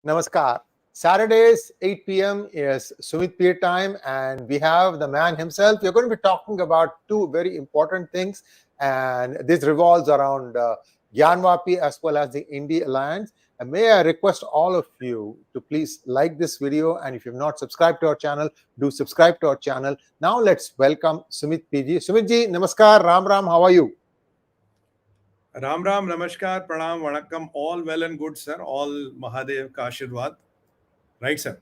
Namaskar. Saturdays, 8 p.m. is Sumit Peer time, and we have the man himself. We're going to be talking about two very important things, and this revolves around Gyanvapi as well as the INDI Alliance. And may I request all of you to please like this video, and if you've not subscribed to our channel, do subscribe to our channel. Now let's welcome Sumit PG. Sumit ji, Namaskar, Ram Ram, how are you? Ram Ram, Namaskar, Pranam, Vanakkam, all well and good, sir. All Mahadev ka Ashirwad. Right, sir?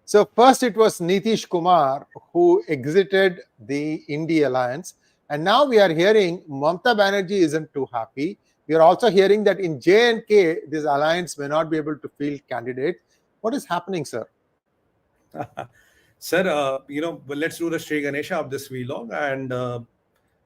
So first it was Nitish Kumar who exited the INDI Alliance. And now we are hearing Mamata Banerjee isn't too happy. We are also hearing that in J&K, this alliance may not be able to field candidates. What is happening, sir? Sir, let's do the Sree Ganesha of this vlog and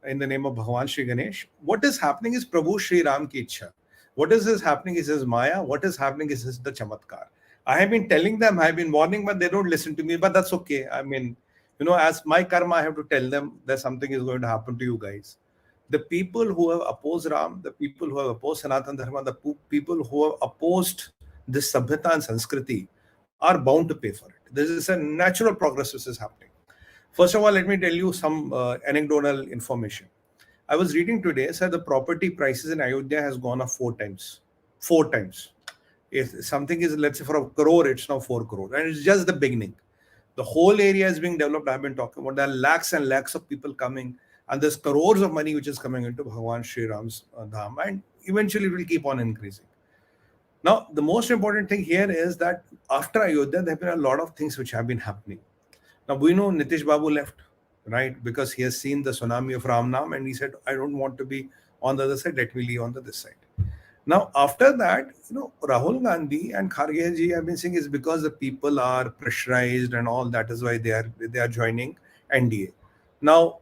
in the name of Bhagwan Sree Ganesh. What is happening is Prabhu Sri Ram ki Ichha. What is happening is his Maya. What is happening is the Chamatkar. I have been telling them, I have been warning, but they don't listen to me. But that's okay. I mean, as my karma, I have to tell them that something is going to happen to you guys. The people who have opposed Ram, the people who have opposed Sanatan Dharma, the people who have opposed this Sabhyata and Sanskriti are bound to pay for it. This is a natural progress which is happening. First of all, let me tell you some anecdotal information. I was reading today, sir, the property prices in Ayodhya has gone up 4 times. 4 times. If something is, let's say, for 1 crore, it's now 4 crore. And it's just the beginning. The whole area is being developed. I've been talking about. There are lakhs and lakhs of people coming. And there's crores of money which is coming into Bhagwan Sri Ram's Dham. And eventually it will keep on increasing. Now, the most important thing here is that after Ayodhya, there have been a lot of things which have been happening. Now, we know Nitish Babu left, right? Because he has seen the tsunami of Ram Naam and he said, I don't want to be on the other side, let me leave on the this side. Now, after that, Rahul Gandhi and Kharge ji have been saying is because the people are pressurized and all that is why they are joining NDA. Now,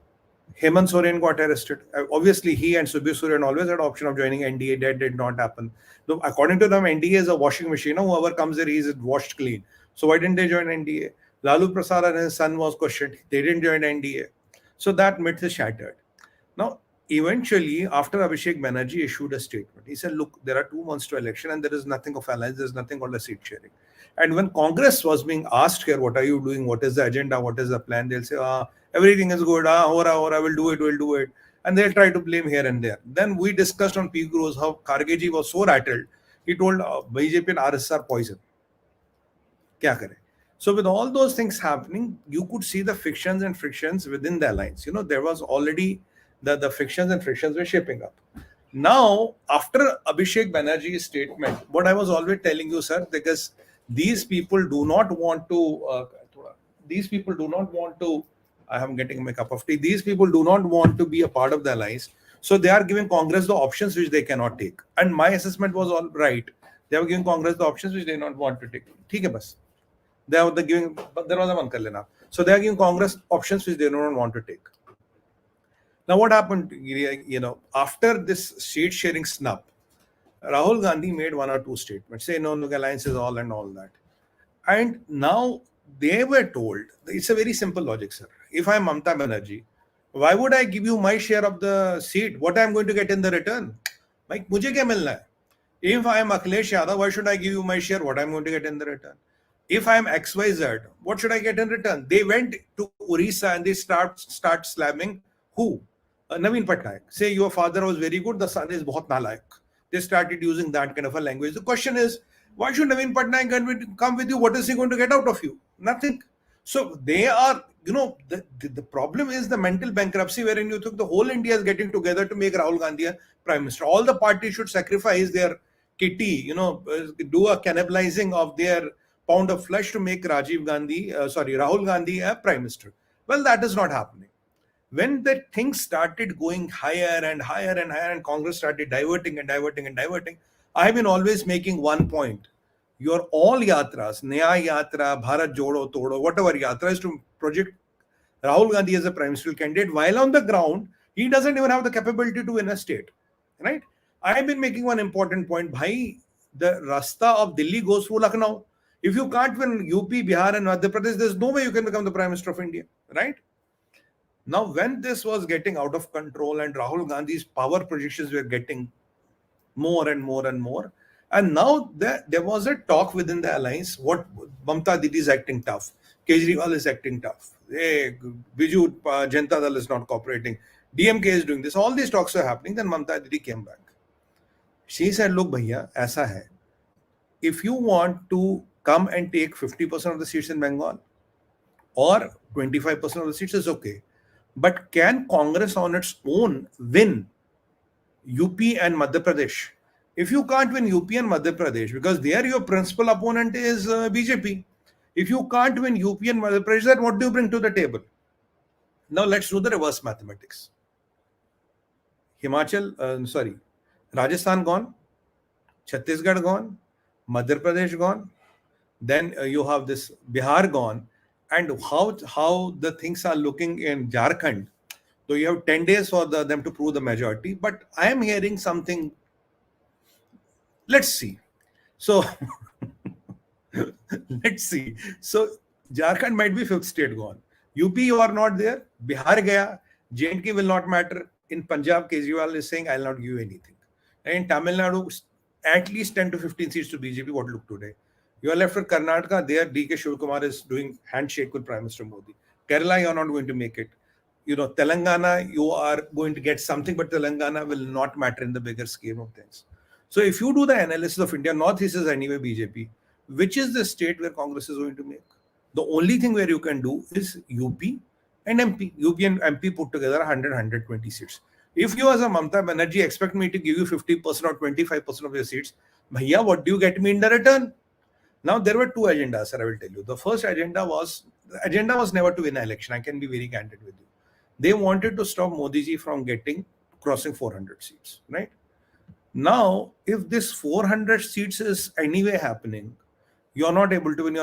Hemant Soren got arrested. Obviously, he and Subir Suren always had option of joining NDA. That did not happen. So, according to them, NDA is a washing machine. Whoever comes there, he is washed clean. So why didn't they join NDA? Lalu Prasad and his son was questioned. They didn't join NDA. So that myth is shattered. Now, eventually, after Abhishek Banerjee issued a statement, he said, look, there are 2 months to election and there is nothing of alliance, there is nothing called a seat sharing. And when Congress was being asked here, what are you doing? What is the agenda? What is the plan? They'll say, everything is good. I will do it, we'll do it. And they'll try to blame here and there. Then we discussed on PGurus how Kharge ji was so rattled. He told BJP and RSS are poison. Kya kare? So with all those things happening, you could see the fictions and frictions within the alliance. There was already the fictions and frictions were shaping up. Now, after Abhishek Banerjee's statement, what I was always telling you, sir, because these people do not want to, I am getting my cup of tea. These people do not want to be a part of the alliance. So they are giving Congress the options which they cannot take. And my assessment was all right. They are giving Congress the options which they do not want to take. Okay, bas. They are giving, so they are giving Congress options which they do not want to take. Now, what happened, after this seat sharing snub, Rahul Gandhi made 1 or 2 statements, say no, look, alliance is all and all that. And now they were told, it's a very simple logic, sir. If I'm Mamata Banerjee, why would I give you my share of the seat? What I'm going to get in the return? Like, mujhe kya milna hai? If I am Akhilesh Yadav, why should I give you my share? What I'm going to get in the return? If I am XYZ, what should I get in return? They went to Orissa and they start slamming who? Naveen Patnaik. Say your father was very good, the son is bahut nalayak. They started using that kind of a language. The question is, why should Naveen Patnaik come with you? What is he going to get out of you? Nothing. So they are, the problem is the mental bankruptcy wherein you think the whole India is getting together to make Rahul Gandhi a prime minister. All the parties should sacrifice their kitty, do a cannibalizing of their pound of flesh to make Rahul Gandhi a prime minister. Well, that is not happening. When the things started going higher and higher and higher and Congress started diverting, I have been always making one point. Your all yatras, Nyaya Yatra, Bharat Jodo Todo, whatever yatra is to project Rahul Gandhi as a prime minister candidate, while on the ground, he doesn't even have the capability to win a state. Right? I have been making one important point. Bhai, the Rasta of Delhi goes through Lucknow. If you can't win UP, Bihar and Madhya Pradesh, there's no way you can become the Prime Minister of India, right? Now, when this was getting out of control and Rahul Gandhi's power projections were getting more and more and more, And now there was a talk within the alliance. What Mamta Didi is acting tough, Kejriwal is acting tough, hey, Biju Janata Dal is not cooperating, DMK is doing this. All these talks are happening. Then Mamta Didi came back. She said, "Look, bhaiya, aisa hai. If you want to come and take 50% of the seats in Bengal or 25% of the seats is okay. But can Congress on its own win UP and Madhya Pradesh? If you can't win UP and Madhya Pradesh, because there your principal opponent is BJP. If you can't win UP and Madhya Pradesh, then what do you bring to the table?" Now let's do the reverse mathematics. Rajasthan gone, Chhattisgarh gone, Madhya Pradesh gone, then you have this Bihar gone, and how the things are looking in Jharkhand. So you have 10 days for them to prove the majority, but I am hearing something. Let's see. So let's see. So Jharkhand might be 5th state gone. UP, you are not there. Bihar gaya. J&K will not matter. In Punjab, Kejriwal is saying, "I'll not give you anything." And in Tamil Nadu, at least 10 to 15 seats to BJP. What look today? You are left with Karnataka. There, D.K. Shivkumar is doing handshake with Prime Minister Modi. Kerala, you are not going to make it. Telangana, you are going to get something, but Telangana will not matter in the bigger scheme of things. So if you do the analysis of India, Northeast is anyway BJP. Which is the state where Congress is going to make? The only thing where you can do is UP and MP. UP and MP put together 100, 120 seats. If you as a Mamta Banerjee expect me to give you 50% or 25% of your seats, bhaiya, what do you get me in the return? Now, there were two agendas, sir, I will tell you. The first agenda was never to win an election. I can be very candid with you. They wanted to stop Modi ji from crossing 400 seats, right? Now, if this 400 seats is anyway happening, you're not able to win,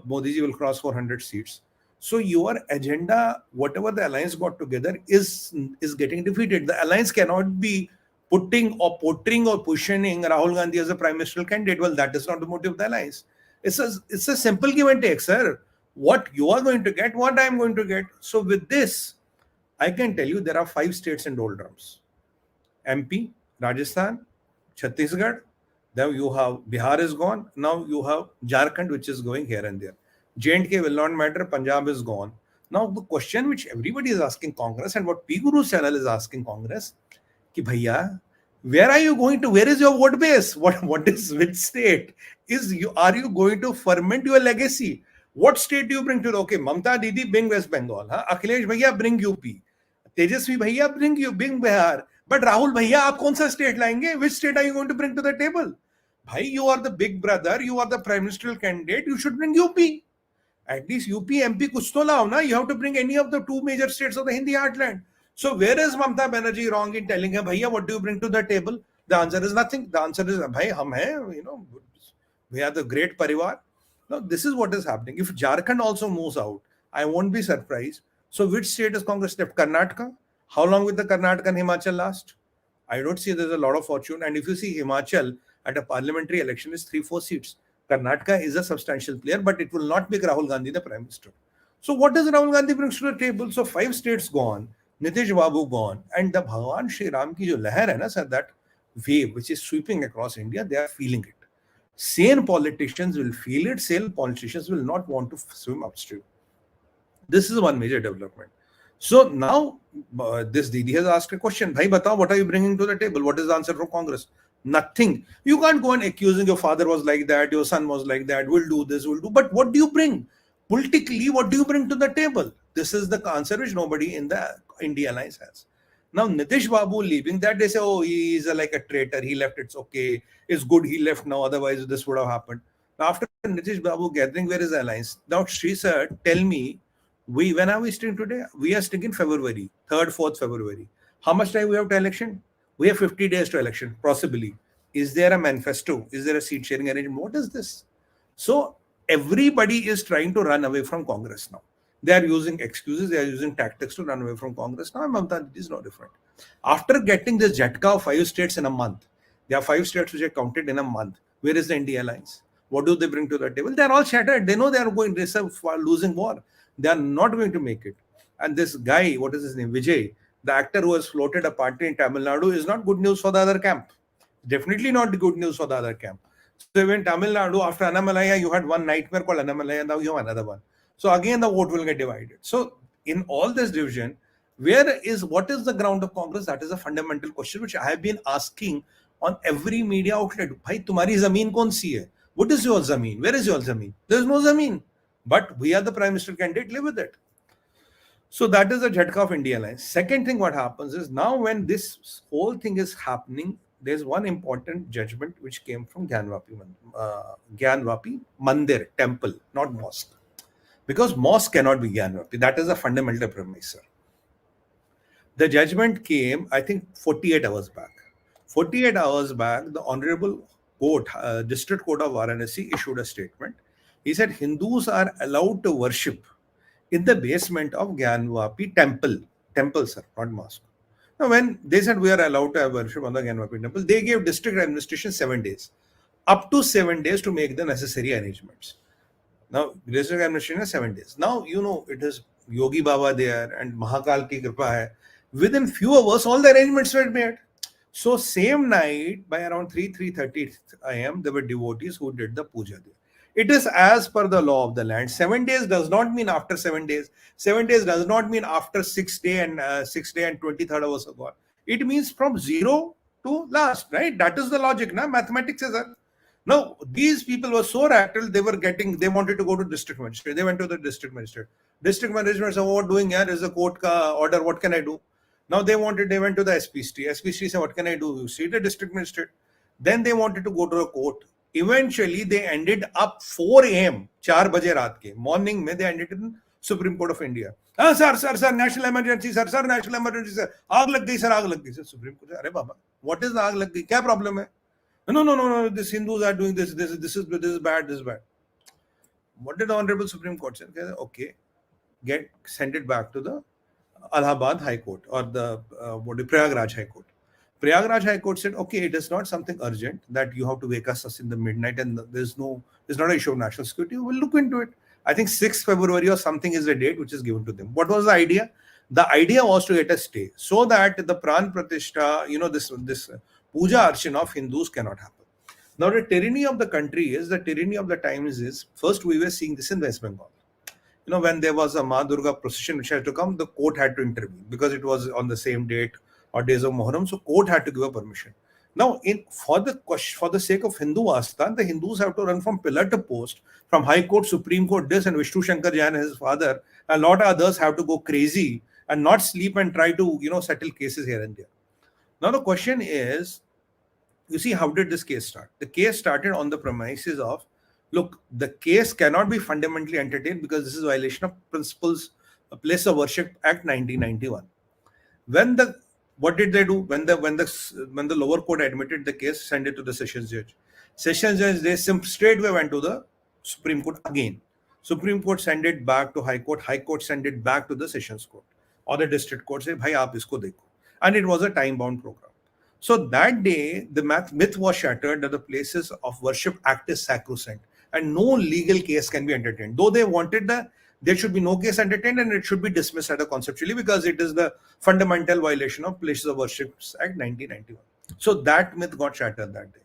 Modi ji will cross 400 seats. So your agenda, whatever the alliance got together, is getting defeated. The alliance cannot be putting or portraying or positioning Rahul Gandhi as a prime ministerial candidate. Well, that is not the motive of the alliance. It's a simple give and take, sir. What you are going to get, what I am going to get. So with this, I can tell you there are 5 states in doldrums. MP, Rajasthan, Chhattisgarh, then you have Bihar is gone. Now you have Jharkhand, which is going here and there. J&K will not matter. Punjab is gone. Now the question which everybody is asking Congress and what PGurus channel is asking Congress, ki bhaiya, where are you going to? Where is your vote base? What is which state? Are you going to ferment your legacy? What state do you bring to? Okay, Mamta Didi bring West Bengal. Akhilesh bhaiya bring UP. Tejasvi bhaiya bring Bihar. But Rahul bhaiya, aap kaun sa state laenge? Which state are you going to bring to the table? Bhai, you are the big brother. You are the prime ministerial candidate. You should bring UP. At least UP, MP kuch to lao na. You have to bring any of the 2 major states of the Hindi heartland. So where is Mamta Banerjee wrong in telling him, bhaiya, what do you bring to the table? The answer is nothing. The answer is, bhai, hum hai, we are the great parivar. Now, this is what is happening. If Jharkhand also moves out, I won't be surprised. So which state is Congress left? Karnataka? How long will the Karnataka and Himachal last? I don't see there's a lot of fortune. And if you see Himachal at a parliamentary election is 3-4 seats. Karnataka is a substantial player, but it will not make Rahul Gandhi the prime minister. So what does Rahul Gandhi bring to the table? So 5 states gone, Nitish Babu gone, and the Bhagwan Shri Ram ki jo lahar hai na, sir, that wave which is sweeping across India, they are feeling it. Sane politicians will feel it. Sane politicians will not want to swim upstream. This is one major development. So now this Didi has asked a question. Bhai, batao, what are you bringing to the table? What is the answer from Congress? Nothing. You can't go on accusing your father was like that, your son was like that, we'll do this, we'll do. But what do you bring? Politically, what do you bring to the table? This is the answer which nobody in the India alliance has. Now, Nitish Babu leaving, that they say, oh, he is like a traitor. He left, it's okay. It's good he left now. Otherwise, this would have happened. Now, after Nitish Babu gathering, where is the alliance? Now, Sree sir, tell me, when are we sitting today? We are sitting in February, 3rd, 4th February. How much time we have to election? We have 50 days to election, possibly. Is there a manifesto? Is there a seat sharing arrangement? What is this? So, everybody is trying to run away from Congress now. They are using excuses, they are using tactics to run away from Congress. Now, Mamta is no different. After getting this Jhatka of 5 states in a month, there are 5 states which are counted in a month. Where is the India alliance? What do they bring to the table? They are all shattered. They know they are going to losing war. They are not going to make it. And this guy, what is his name? Vijay, the actor who has floated a party in Tamil Nadu, is not good news for the other camp. Definitely not good news for the other camp. So in Tamil Nadu, after Annamalaya, you had one nightmare called Annamalaya, now you have another one. So again, the vote will get divided. So in all this division, what is the ground of Congress? That is a fundamental question which I have been asking on every media outlet. Bhai, tumhari zameen kaun si hai? What is your zameen? Where is your zameen? There is no zameen. But we are the Prime Minister candidate, live with it. So that is the jhatka of India Alliance. Second thing what happens is, now when this whole thing is happening, there's one important judgment which came from Gyanvapi Mandir, temple, not mosque. Because mosque cannot be Gyanvapi. That is a fundamental premise, sir. The judgment came, I think, 48 hours back. 48 hours back, the Honorable Court, District Court of Varanasi issued a statement. He said Hindus are allowed to worship in the basement of Gyanvapi temple, sir, not mosque. Now, when they said we are allowed to have worship on the Gyanvapi temple, they gave district administration 7 days, up to 7 days to make the necessary arrangements. Now, district administration is 7 days. Now, it is Yogi Baba there and Mahakal ki kripa hai. Within few hours, all the arrangements were made. So, same night, by around 3:30 a.m., there were devotees who did the puja there. It is as per the law of the land. 7 days does not mean after 7 days. 7 days does not mean after 6th day and 23rd hours ago. It means from 0 to last, right? That is the logic, na? Mathematics is that. Now, these people were so rattled, they wanted to go to district magistrate. They went to the district magistrate. District magistrate said, what doing here? Is a court order, what can I do? Now they went to the SPC. SPC said, what can I do? You see the district magistrate. Then they wanted to go to a court. Eventually, they ended up 4 a.m. 4 baje raat ke morning mein, they ended in Supreme Court of India. Sir, national emergency, sir, national emergency, sir. Aag lag gayi, sir. Supreme Court, Arey Baba, what is the aag lag gayi? Kya problem hai? No. These Hindus are doing this. This is bad. What did the Honorable Supreme Court say? Okay, send it back to the Allahabad High Court or the Prayagraj High Court. Prayagraj High Court said, okay, it is not something urgent that you have to wake us in the midnight, and it's not an issue of national security. We'll look into it. I think 6th February or something is the date which is given to them. What was the idea? The idea was to get a stay so that the Pran Pratishta, this Puja Archana of Hindus cannot happen. Now, the tyranny of the country is, the tyranny of the times is, first we were seeing this in West Bengal. When there was a Ma Durga procession which had to come, the court had to intervene because it was on the same date or days of Muharram, so court had to give a permission. Now, for the sake of Hindu Asta, the Hindus have to run from pillar to post, from High Court, Supreme Court, this, and Vishnu Shankar Jain, his father, a lot of others have to go crazy and not sleep and try to, settle cases here and there. Now, the question is, you see, how did this case start? The case started on the premises of, look, the case cannot be fundamentally entertained because this is a violation of Principles Place of Worship Act 1991. What did they do? When the lower court admitted the case, sent it to the sessions judge. Sessions judge, they straightway went to the Supreme Court again. Supreme Court sent it back to High Court. High Court sent it back to the Sessions Court or the District Court. Say, bhai, aap isko dekho. And it was a time-bound program. So that day, the myth was shattered that the Places of Worship Act is sacrosanct and no legal case can be entertained. Though they wanted there should be no case entertained and it should be dismissed conceptually because it is the fundamental violation of Places of Worship Act 1991. So that myth got shattered that day.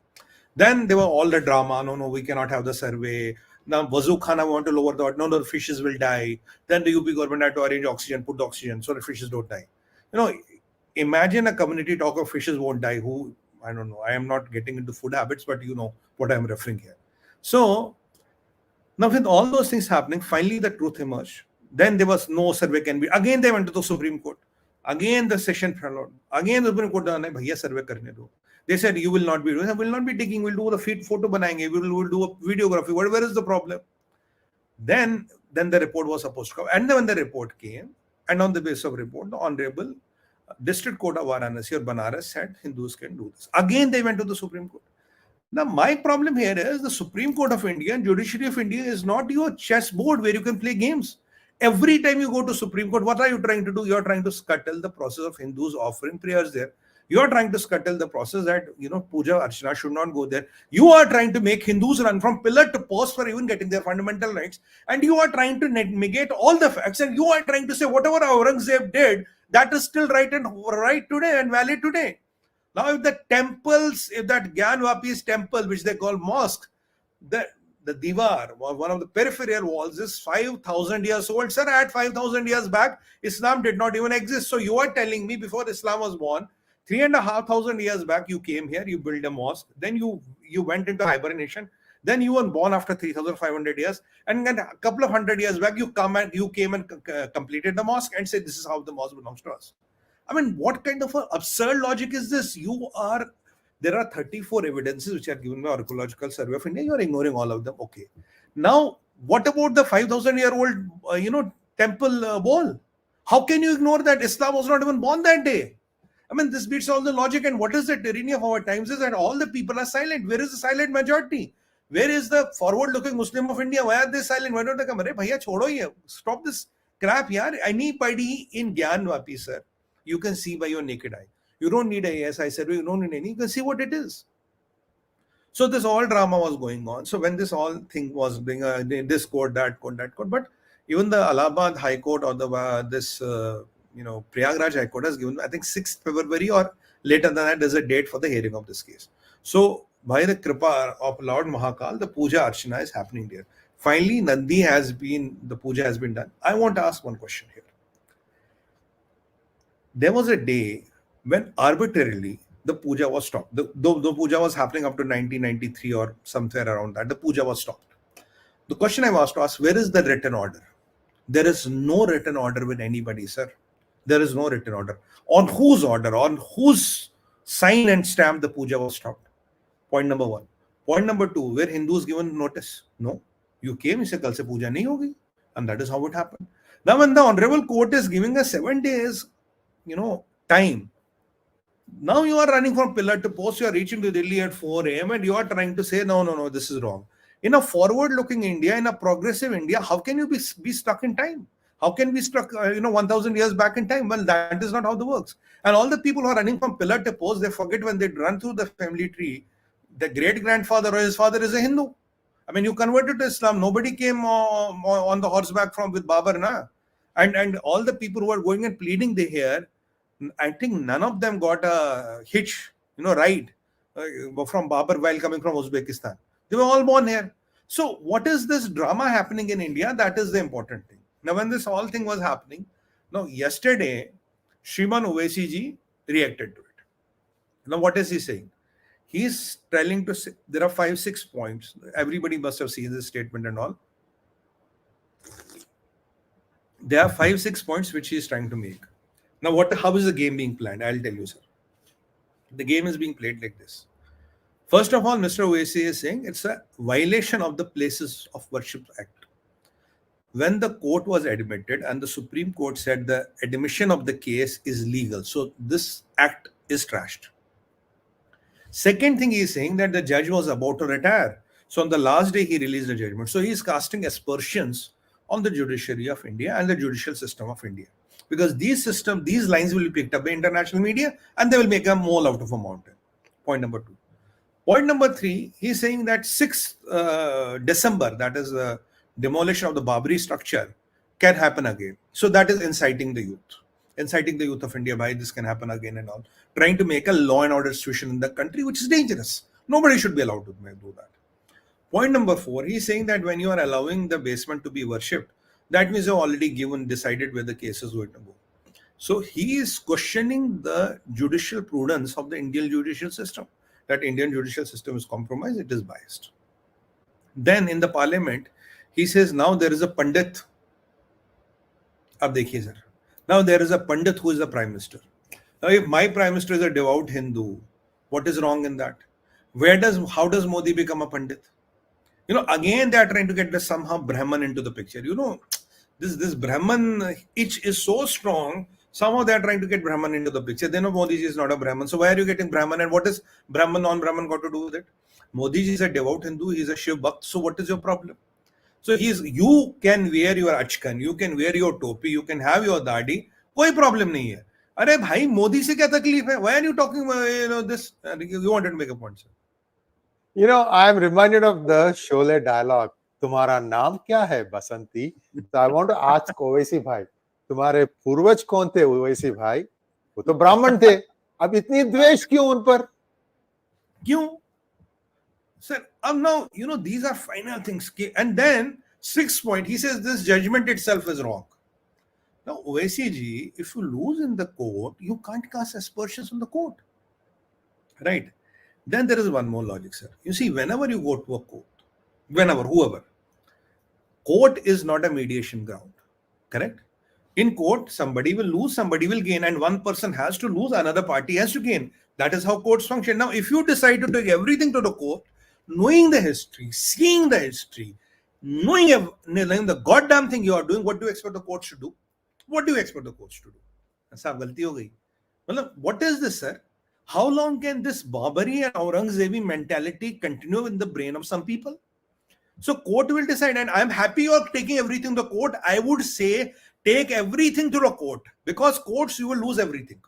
Then there were all the drama. No, we cannot have the survey. Now Wazukhana want to lower the order. No, the fishes will die. Then the UP government had to arrange oxygen, put the oxygen so the fishes don't die. Imagine a community talk of fishes won't die. I don't know. I am not getting into food habits, but you know what I am referring here. So now with all those things happening, finally the truth emerged. Then there was no survey can be. Again they went to the Supreme Court. Again the session followed. Again the Supreme Court said, "Bhaiya survey karne do." They said, "You will not be doing. We will not be digging. We'll do the feed photo banayenge. We will do a videography. Where is the problem?" Then the report was supposed to come, and then when the report came, and on the basis of report, the Honorable District Court of Varanasi or Banaras said Hindus can do this. Again they went to the Supreme Court. Now, my problem here is the Supreme Court of India and Judiciary of India is not your chessboard where you can play games. Every time you go to Supreme Court, what are you trying to do? You are trying to scuttle the process of Hindus offering prayers there. You are trying to scuttle the process that, Puja Archana should not go there. You are trying to make Hindus run from pillar to post for even getting their fundamental rights. And you are trying to negate all the facts. And you are trying to say whatever Aurangzeb did, that is still right today and valid today. Now, if the temples, if that Gyanvapi's temple, which they call mosque, the Diwar, one of the peripheral walls, is 5,000 years old. Sir, at 5,000 years back, Islam did not even exist. So you are telling me before Islam was born, 3,500 years back, you came here, you built a mosque, then you went into hibernation, then you were born after 3,500 years, and then a couple of 100 years back, you came and completed the mosque and said, this is how the mosque belongs to us. I mean, what kind of an absurd logic is this? There are 34 evidences which are given by Archaeological Survey of India. You are ignoring all of them. Okay. Now, what about the 5,000-year-old, temple wall? How can you ignore that? Islam was not even born that day. I mean, this beats all the logic. And what is the tyranny of our times is that all the people are silent. Where is the silent majority? Where is the forward-looking Muslim of India? Why are they silent? Why don't they come? Arey bhaiya, chodo ye. Stop this crap, yaar. Anybody in Gyanvapi, sir, you can see by your naked eye. You don't need a ASI survey, you don't need any, you can see what it is. So this all drama was going on. So when this all thing was being this court, that court, but even the Allahabad High Court or Prayagraj High Court has given, I think 6th February or later than that, there's a date for the hearing of this case. So by the Kripa of Lord Mahakal, the Puja Archana is happening there. Finally, the Puja has been done. I want to ask one question here. There was a day when arbitrarily the puja was stopped. The puja was happening up to 1993 or somewhere around that. The puja was stopped. The question I was to ask, where is the written order? There is no written order with anybody, sir. There is no written order. On whose order? On whose sign and stamp the puja was stopped? Point number one. Point number two, were Hindus given notice? No. You came, you said, kal se puja nahi hogi. And that is how it happened. Now when the Honorable Court is giving us 7 days, time. Now you are running from pillar to post, you are reaching to Delhi at 4 a.m. and you are trying to say, no, this is wrong. In a forward-looking India, in a progressive India, how can you be stuck in time? How can we stuck, 1,000 years back in time? Well, that is not how it works. And all the people who are running from pillar to post, they forget when they run through the family tree, the great-grandfather or his father is a Hindu. I mean, you converted to Islam. Nobody came on the horseback with Babur, na? And all the people who are going and pleading they hear, I think none of them got a hitch, ride from Babur while coming from Uzbekistan. They were all born here. So what is this drama happening in India? That is the important thing. Now, when this whole thing was happening, yesterday, Shriman Owaisi ji reacted to it. Now, what is he saying? He's telling to say, there are 5-6 points. Everybody must have seen this statement and all. There are 5-6 points which he is trying to make. Now, how is the game being planned? I'll tell you, sir. The game is being played like this. First of all, Mr. Owaisi is saying it's a violation of the Places of Worship Act. When the court was admitted and the Supreme Court said the admission of the case is legal, so this act is trashed. Second thing he is saying that the judge was about to retire. So on the last day, he released the judgment. So he is casting aspersions on the judiciary of India and the judicial system of India. Because these lines will be picked up by international media and they will make a mole out of a mountain. Point number 2. Point number 3, he's saying that 6th December, that is the demolition of the Babri structure, can happen again. So that is inciting the youth of India, why this can happen again and all. Trying to make a law and order situation in the country, which is dangerous. Nobody should be allowed to do that. Point number 4, he's saying that when you are allowing the basement to be worshipped, that means you've already decided where the case is going to go. So he is questioning the judicial prudence of the Indian judicial system. That Indian judicial system is compromised, it is biased. Then in the parliament, he says now there is a pandit. Ab dekhiye sir. Now there is a pandit who is the prime minister. Now if my prime minister is a devout Hindu, what is wrong in that? How does Modi become a pandit? Again they are trying to get somehow Brahman into the picture. This Brahman itch is so strong. Somehow they are trying to get Brahman into the picture. They know Modi ji is not a Brahman. So why are you getting Brahman? And what is Brahman, non-Brahman got to do with it? Modi ji is a devout Hindu. He is a Shiv Bhakt. So what is your problem? So you can wear your achkan, you can wear your topi, you can have your dadi. Koi problem nahi hai. Arey bhai, Modi se kya takleef hai? Why are you talking this? You wanted to make a point, sir. I am reminded of the Sholay dialogue. Tumhara naam kya hai, Basanti? So I want to ask Owaisi bhai, तुम्हारे पूर्वज कौन थे ओवैसी भाई? वो तो ब्राह्मण थे. अब इतनी द्वेष क्यों उन पर? क्यों? Sir, now, these are final things. And then, 6th point, he says this judgment itself is wrong. Now, Owaisi ji, if you lose in the court, you can't cast aspersions on the court. Right? Then there is one more logic, sir. You see, whenever you go to a court, whoever, court is not a mediation ground. Correct? In court, somebody will lose, somebody will gain, and one person has to lose, another party has to gain. That is how courts function. Now, if you decide to take everything to the court, knowing the history, seeing the history, knowing the goddamn thing you are doing, what do you expect the courts to do? What do you expect the courts to do? Aisa galti ho gayi. Well, what is this, sir? How long can this Babari and Aurangzebi mentality continue in the brain of some people? So court will decide, and I'm happy you're taking everything to the court. I would say take everything to the court, because courts you will lose everything.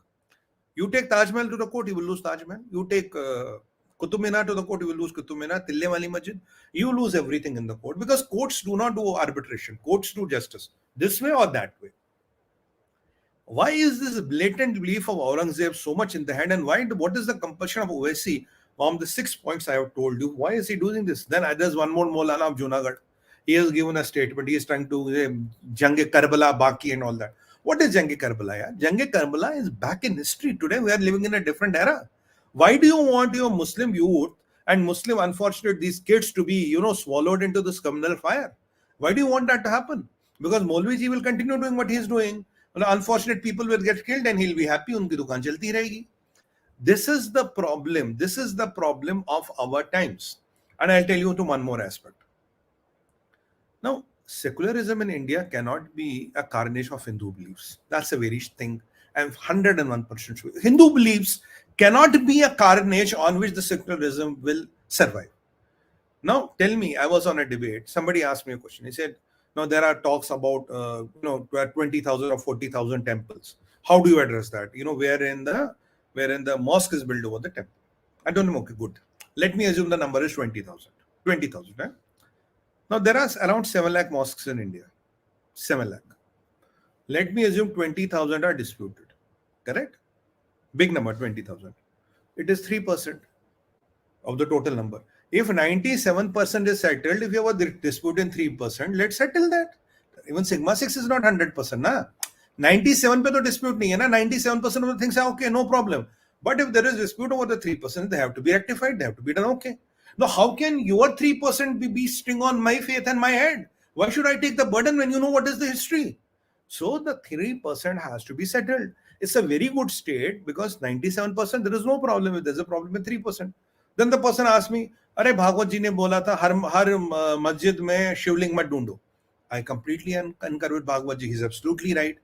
You take Taj Mahal to the court, you will lose Taj Mahal. You take Qutub Minar to the court, you will lose Qutub Minar. Tille Wali Masjid, you lose everything in the court, because courts do not do arbitration. Courts do justice this way or that way. Why is this blatant belief of Aurangzeb so much in the hand, and what is the compulsion of Owaisi from the 6 points I have told you? Why is he doing this? Then there's one more Maulana of Junagadh. He has given a statement. He is trying to Jange Karbala Baki and all that. What is Jange Karbala? Yeah? Jange Karbala is back in history. Today we are living in a different era. Why do you want your Muslim youth and Muslim, unfortunate, these kids to be, swallowed into this communal fire? Why do you want that to happen? Because Maulviji will continue doing what he is doing. Unfortunate people will get killed and he'll be happy. Unki dukaan chalti rahegi. This is the problem. This is the problem of our times. And I'll tell you to one more aspect. Now, secularism in India cannot be a carnage of Hindu beliefs. That's a very thing. I'm 101% sure. Hindu beliefs cannot be a carnage on which the secularism will survive. Now, tell me, I was on a debate. Somebody asked me a question. He said, now there are talks about 20,000 or 40,000 temples. How do you address that? Wherein the mosque is built over the temple. I don't know. Okay, good. Let me assume the number is 20,000. 20,000. Right? Now there are around 7 lakh mosques in India. 7 lakh. Let me assume 20,000 are disputed. Correct? Big number, 20,000. It is 3% of the total number. If 97% is settled, if you have a dispute in 3%, let's settle that. Even Sigma 6 is not 100%. Na? 97% pe to dispute nahi hai na. 97% of the things are okay, no problem. But if there is dispute over the 3%, they have to be rectified. They have to be done okay. Now, how can your 3% be string on my faith and my head? Why should I take the burden when you know what is the history? So the 3% has to be settled. It's a very good state, because 97% there is no problem if there's a problem with 3%. Then the person asked me, अरे भागवत जी ने बोला था हर मस्जिद में शिवलिंग मत ढूंढो. I completely concur with Bhagavad ji. He's absolutely right.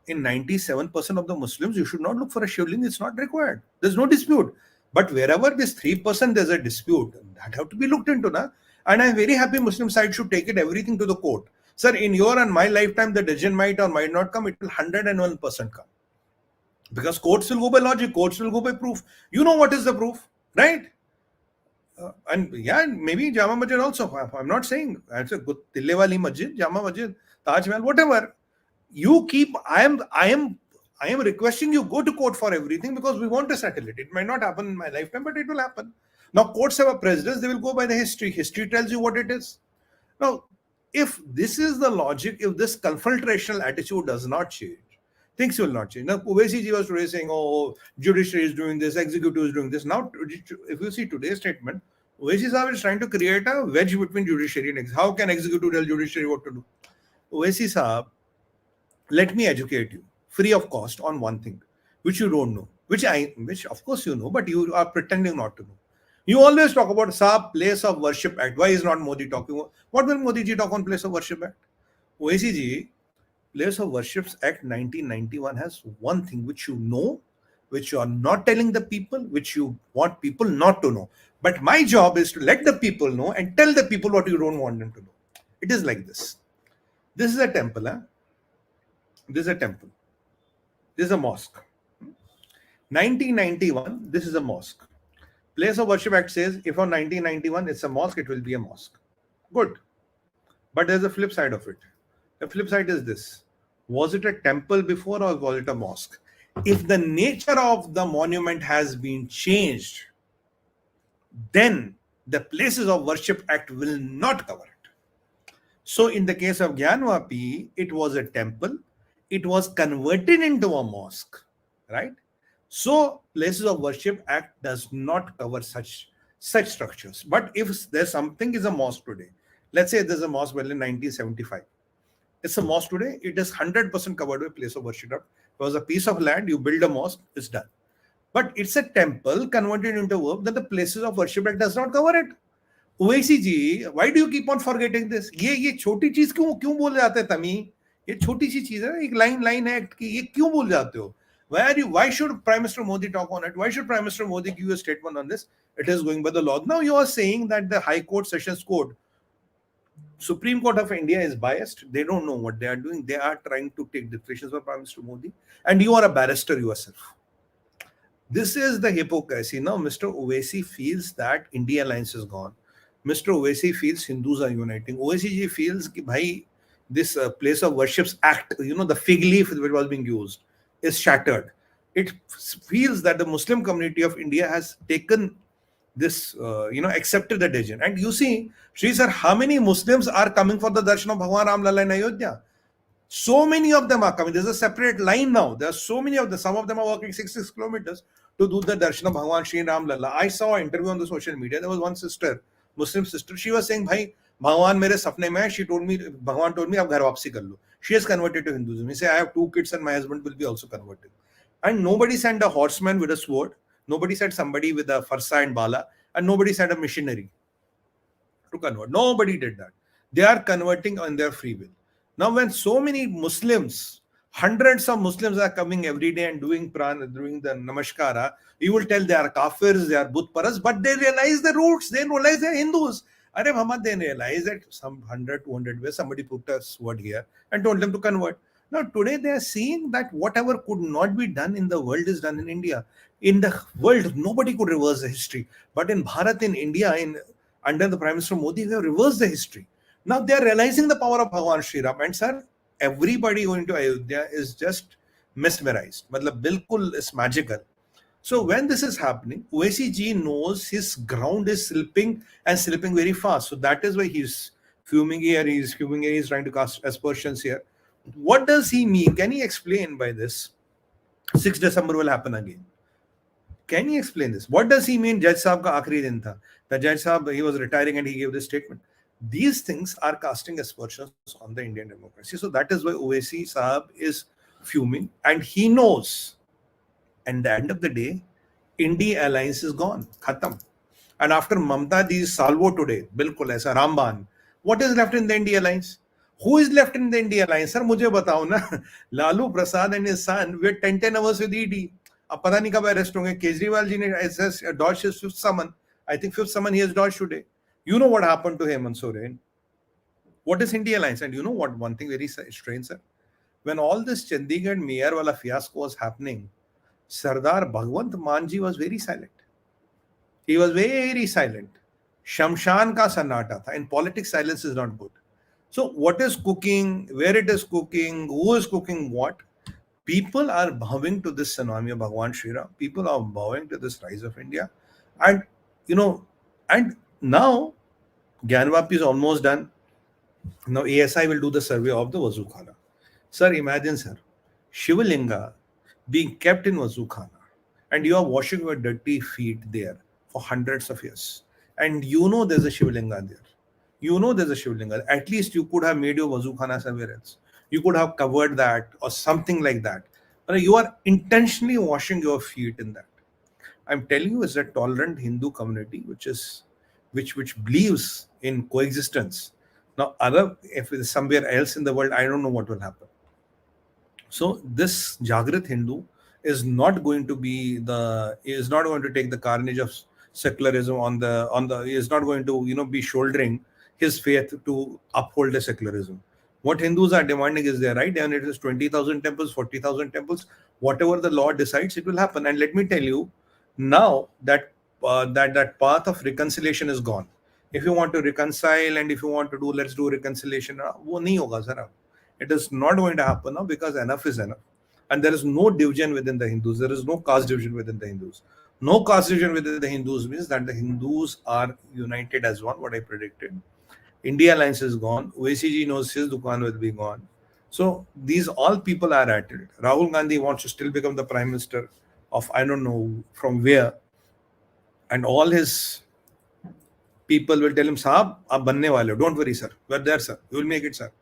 In 97% of the Muslims, you should not look for a shivling. It's not required. There's no dispute. But wherever this 3% there's a dispute, that have to be looked into. Na? And I'm very happy Muslim side should take it everything to the court. Sir, in your and my lifetime, the decision might or might not come. It will 101% come. Because courts will go by logic. Courts will go by proof. You know what is the proof, right? And yeah, maybe Jama Masjid also. I'm not saying it's a good Tille Wali Masjid, Jama Masjid, Taj Mahal, whatever. You keep. I am requesting you go to court for everything, because we want to settle it. It might not happen in my lifetime, but it will happen. Now courts have a precedence. They will go by the history. History tells you what it is. Now, if this is the logic, if this confrontational attitude does not change, things will not change. Now, Owaisi ji was today saying, oh, judiciary is doing this, executive is doing this. Now, if you see today's statement, Owaisi sahab is trying to create a wedge between judiciary and executive. How can executive tell judiciary what to do? Owaisi sahab, let me educate you, free of cost, on one thing, which you don't know, which of course you know, but you are pretending not to know. You always talk about Saab Place of Worship Act. Why is not Modi talking? What will Modi ji talk on Place of Worship Act? Owaisi ji, Place of Worship Act 1991 has one thing which you know, which you are not telling the people, which you want people not to know. But my job is to let the people know and tell the people what you don't want them to know. It is like this. This is a temple. Huh? This is a temple. This is a mosque. 1991, this is a mosque. Place of Worship Act says if on 1991 it's a mosque, it will be a mosque. Good. But there's a flip side of it. The flip side is this. Was it a temple before or was it a mosque? If the nature of the monument has been changed, then the Places of Worship Act will not cover it. So in the case of Gyanvapi, it was a temple. It was converted into a mosque, right? So Places of Worship Act does not cover such structures. But if there's something is a mosque today, let's say there's a mosque built in 1975. It's a mosque today. It is 100% covered with place of worship. It was a piece of land. You build a mosque, it's done. But it's a temple converted into a verb that the Places of Worship Act does not cover it. Owaisi ji, why do you keep on forgetting this? ये छोटी चीज क्यों बोल जाते हैं तमी? ये छोटी सी चीज है, एक लाइन है एक्ट की, ये क्यों बोल जाते हो? Why should Prime Minister Modi talk on it? Why should Prime Minister Modi give a statement on this? It is going by the law. Now you are saying that the High Court, Sessions Court, Supreme Court of India is biased. They don't know what they are doing. They are trying to take dictations from Prime Minister Modi. And you are a barrister yourself. This is the hypocrisy. Now Mr. Owaisi feels that India alliance is gone. Mr. Owaisi feels Hindus are uniting. Owaisi ji feels that bhai, this Place of Worships Act, the fig leaf which was being used, is shattered. It feels that the Muslim community of India has taken this, accepted the decision. And you see, Sri sir, how many Muslims are coming for the darshan of Bhagwan Ram Lalla in Ayodhya? So many of them are coming. There's a separate line now. There are so many of them. Some of them are walking 6 kilometers to do the darshan of Bhagwan Shri Ram Lalla. I saw an interview on the social media. There was one sister, Muslim sister. She was saying, "Bhai, Bhagwan mere sapne mein hai." She told me, Bhagwan told me, "Ab ghar wapsi kar lo." She has converted to Hinduism. He said, "I have 2 kids and my husband will be also converted." And nobody sent a horseman with a sword. Nobody sent somebody with a farsa and bala. And nobody sent a missionary to convert. Nobody did that. They are converting on their free will. Now, when so many Muslims, hundreds of Muslims are coming every day and doing the namaskara, you will tell they are kafirs, they are Buddha-paras, but they realize the roots. They realize they are Hindus. They realize that some 100, 200 ways somebody put a sword here and told them to convert. Now, today they are seeing that whatever could not be done in the world is done in India. In the world, nobody could reverse the history. But in Bharat, in India, under the Prime Minister Modi, we have reversed the history. Now they are realizing the power of Bhagwan Shri Ram. And sir, everybody going to Ayodhya is just mesmerized. Matlab, bilkul is magical. So when this is happening, Owaisi ji knows his ground is slipping and slipping very fast. So that is why he's fuming here, he's trying to cast aspersions here. What does he mean? Can he explain by this? 6 December will happen again. Can he explain this? What does he mean? Judge Sahab ka aakhri din tha. The Judge Sahab, he was retiring and he gave this statement. These things are casting aspersions on the Indian democracy. So that is why Owaisi Sahab is fuming, and he knows. And at the end of the day, INDI alliance is gone. Khatam. And after Mamta Di's salvo today, bilkul aisa Ramban, what is left in the INDI alliance? Who is left in the INDI alliance? Sir, mujhe batao na. Lalu Prasad and his son were 10 hours with ED. Ab pata nahi kab arrest honge. Kejriwal ji ne dodged his 5th summon. I think 5th summon he has dodged today. You know what happened to Hemant Soren. What is INDI alliance? And you know what? One thing very strange, sir. When all this Chandigarh mayor wala fiasco was happening, Sardar Bhagwant Manji was very silent. He was very silent. Shamshan ka sannata tha. In politics, silence is not good. So what is cooking, where it is cooking, who is cooking what? People are bowing to this tsunami of Bhagwan Shri Ram. People are bowing to this rise of India. And, and now Gyanvapi is almost done. Now ASI will do the survey of the Wazukhana. Sir, imagine, sir, Shivlinga being kept in Wazukhana, and you are washing your dirty feet there for hundreds of years. And there's a Shivlinga there. There's a Shivlinga. At least you could have made your Wazukhana somewhere else. You could have covered that or something like that. But you are intentionally washing your feet in that. I'm telling you, it's a tolerant Hindu community which believes in coexistence. Now, if it's somewhere else in the world, I don't know what will happen. So this Jagrat Hindu is not going to take the carnage of secularism is not going to be shouldering his faith to uphold the secularism. What Hindus are demanding is their right, and it is 20,000 temples, 40,000 temples, whatever the law decides, it will happen. And let me tell you, now that that path of reconciliation is gone. If you want to reconcile and if you want to do, let's do reconciliation, wo nahi hoga, sir. It is not going to happen now, because enough is enough. And there is no division within the Hindus. There is no caste division within the Hindus. No caste division within the Hindus means that the Hindus are united as one, what I predicted. India Alliance is gone. Owaisi knows his Dukan will be gone. So these all people are at it. Rahul Gandhi wants to still become the Prime Minister of I don't know from where. And all his people will tell him, Saab, aap banne wale. Don't worry, sir. We're there, sir. You will make it, sir.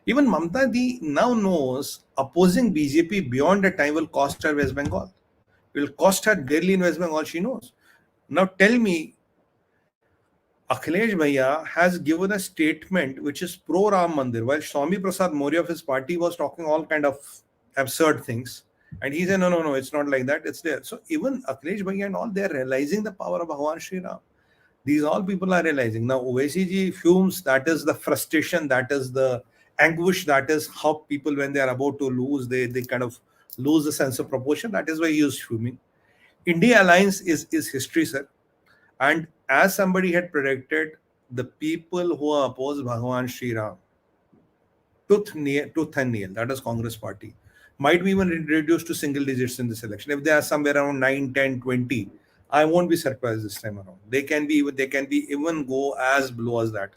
Even Mamta Di now knows opposing BJP beyond a time will cost her West Bengal. It will cost her dearly in West Bengal, she knows. Now tell me, 𝗒𝙳𝙆𝗍 has given a statement which is pro-Ram Mandir, while Swami Prasad Maurya of his party was talking all kind of absurd things. And he said, no, it's not like that, it's there. So even 𝗒𝙳𝙆 and all, they're realizing the power of Bhagwan Shri Ram. These all people are realizing. Now, Owaisi fumes, that is the frustration, that is the anguish, that is how people, when they are about to lose, they kind of lose the sense of proportion. That is why he is fuming. India Alliance is history, sir. And as somebody had predicted, the people who oppose Bhagwan Shri Ram, tooth and nail, that is Congress party, might be even reduced to single digits in this election. If they are somewhere around 9, 10, 20, I won't be surprised this time around. They can be even go as low as that.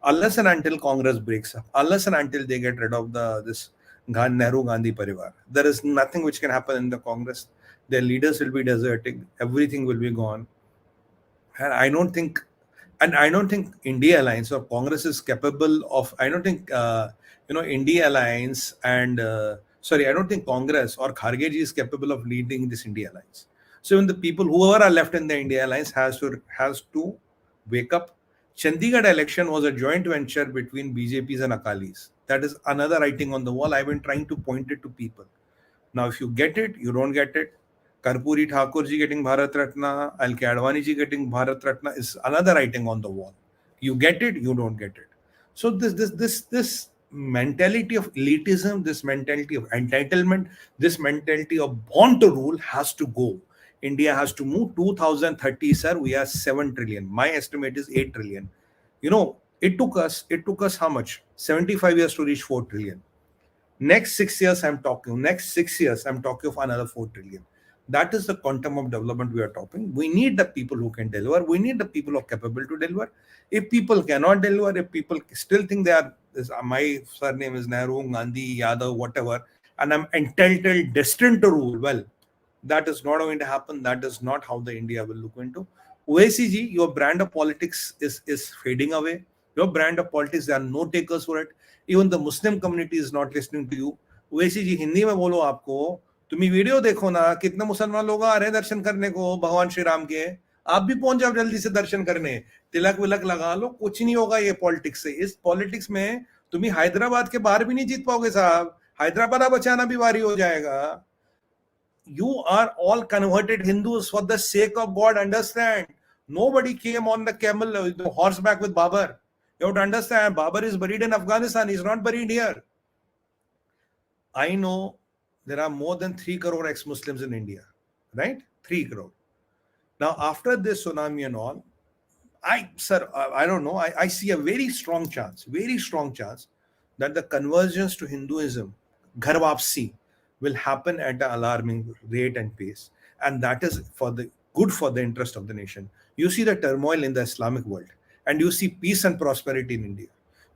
Unless and until Congress breaks up, unless and until they get rid of this Nehru Gandhi Parivar, there is nothing which can happen in the Congress. Their leaders will be deserting, everything will be gone. And I don't think India Alliance or Congress is capable of, I don't think, India Alliance and, I don't think Congress or Kharge ji is capable of leading this India Alliance. So when the people, whoever are left in the India Alliance has to wake up. Chandigarh election was a joint venture between BJPs and Akalis. That is another writing on the wall. I've been trying to point it to people. Now, if you get it, you don't get it. Karpuri Thakur ji getting Bharat Ratna, 𝗒𝙗𝘍 Advani ji getting Bharat Ratna is another writing on the wall. You get it, you don't get it. So this mentality of elitism, this mentality of entitlement, this mentality of born to rule has to go. India has to move. 2030, sir, we are 7 trillion. My estimate is 8 trillion. It took us how much? 75 years to reach 4 trillion. Next 6 years, I'm talking of another 4 trillion. That is the quantum of development we are talking. We need the people who can deliver. We need the people who are capable to deliver. If people cannot deliver, if people still think they are, my surname is Nehru, Gandhi, Yadav, whatever, and I'm entitled, destined to rule, well, that is not going to happen. That is not how the India will look into. Owaisi ji, your brand of politics is fading away. Your brand of politics, there are no takers for it. Even the Muslim community is not listening to you. Owaisi ji, Hindi mein bolo aapko. तुम video देखो ना, कितने मुसलमान लोग आ रहे हैं दर्शन करने को भगवान श्री राम के. आप भी पहुंच जाओ जल्दी से दर्शन करने, तिलक विलक लगा लो. कुछ नहीं होगा ये पॉलिटिक्स से. इस पॉलिटिक्स में तुम हैदराबाद के बाहर भी नहीं जीत पाओगे साहब. हैदराबाद बचाना भी भारी हो जाएगा. You are all converted Hindus for the sake of God. Understand? Nobody came on the camel, the horseback with Babur. You have to understand, Babur is buried in Afghanistan. He's not buried here. I know there are more than 3 crore ex-Muslims in India, right? 3 crore. Now, after this tsunami and all, I don't know. I see a very strong chance that the convergence to Hinduism, ghar wapsi, will happen at an alarming rate and pace. And that is good for the interest of the nation. You see the turmoil in the Islamic world, and you see peace and prosperity in India.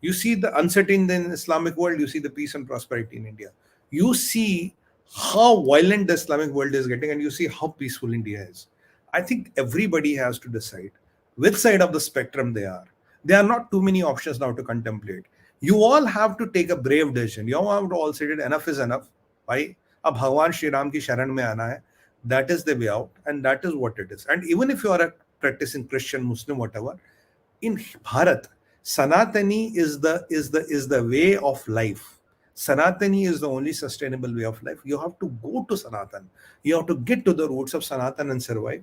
You see the uncertainty in the Islamic world, you see the peace and prosperity in India. You see how violent the Islamic world is getting, and you see how peaceful India is. I think everybody has to decide which side of the spectrum they are. There are not too many options now to contemplate. You all have to take a brave decision. You all have to all say that enough is enough. Bhai, ab Bhagwan Shri Ram ki sharan mein aana hai. That is the way out, and that is what it is. And even if you are a practicing Christian, Muslim, whatever, in Bharat, Sanatani is the way of life. Sanatani is the only sustainable way of life. You have to go to Sanatan. You have to get to the roots of Sanatan and survive.